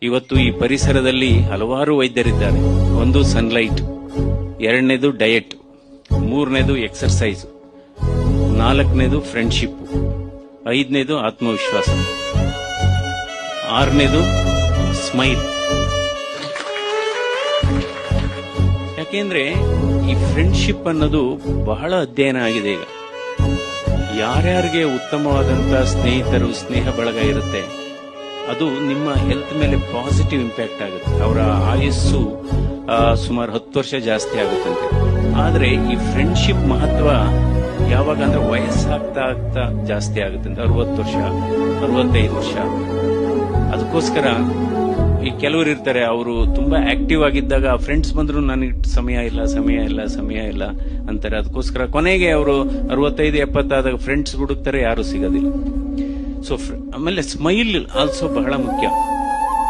ಇವತ್ತು ಈ ಪರಿಸರದಲ್ಲಿ ಹಲವಾರು ವೈದ್ಯರಿದ್ದಾರೆ. ಒಂದು ಸನ್ಲೈಟ್, ಎರಡನೇದು ಡಯಟ್, ಮೂರನೇದು ಎಕ್ಸರ್ಸೈಸ್, ನಾಲ್ಕನೇದು ಫ್ರೆಂಡ್ಶಿಪ್, ಐದನೇದು ಆತ್ಮವಿಶ್ವಾಸ, ಆರನೇದು ಸ್ಮೈಲ್. ಯಾಕೆಂದ್ರೆ ಈ ಫ್ರೆಂಡ್ಶಿಪ್ ಅನ್ನೋದು ಬಹಳ ಅಧ್ಯಯನ ಆಗಿದೆ. ಈಗ ಯಾರ್ಯಾರಿಗೆ ಉತ್ತಮವಾದಂತಹ ಸ್ನೇಹಿತರು, ಸ್ನೇಹ ಬಳಗ ಇರುತ್ತೆ, ಅದು ನಿಮ್ಮ ಹೆಲ್ತ್ ಮೇಲೆ ಪಾಸಿಟಿವ್ ಇಂಪ್ಯಾಕ್ಟ್ ಆಗುತ್ತೆ. ಅವರ ಆಯಸ್ಸು ಸುಮಾರು 10 ವರ್ಷ ಜಾಸ್ತಿ ಆಗುತ್ತಂತೆ. ಆದ್ರೆ ಈ ಫ್ರೆಂಡ್ಶಿಪ್ ಮಹತ್ವ ಯಾವಾಗ ಅಂದ್ರೆ ವಯಸ್ಸಾಗ್ತಾ ಆಗ್ತಾ ಜಾಸ್ತಿ ಆಗುತ್ತಂತೆ. 60 ವರ್ಷ, 65 ವರ್ಷ. ಅದಕ್ಕೋಸ್ಕರ ಈ ಕೆಲವರು ಇರ್ತಾರೆ, ಅವರು ತುಂಬಾ ಆಕ್ಟಿವ್ ಆಗಿದ್ದಾಗ ಫ್ರೆಂಡ್ಸ್ ಬಂದ್ರು ನನಗೆ ಸಮಯ ಇಲ್ಲ ಅಂತಾರೆ. ಅದಕ್ಕೋಸ್ಕರ ಕೊನೆಗೆ ಅವರು 65-70 ಆದಾಗ ಫ್ರೆಂಡ್ಸ್ ಹುಡುಕ್ತಾರೆ, ಯಾರು ಸಿಗೋದಿಲ್ಲ. ಸೊ ಆಮೇಲೆ ಸ್ಮೈಲ್ ಆಲ್ಸೋ ಬಹಳ ಮುಖ್ಯ.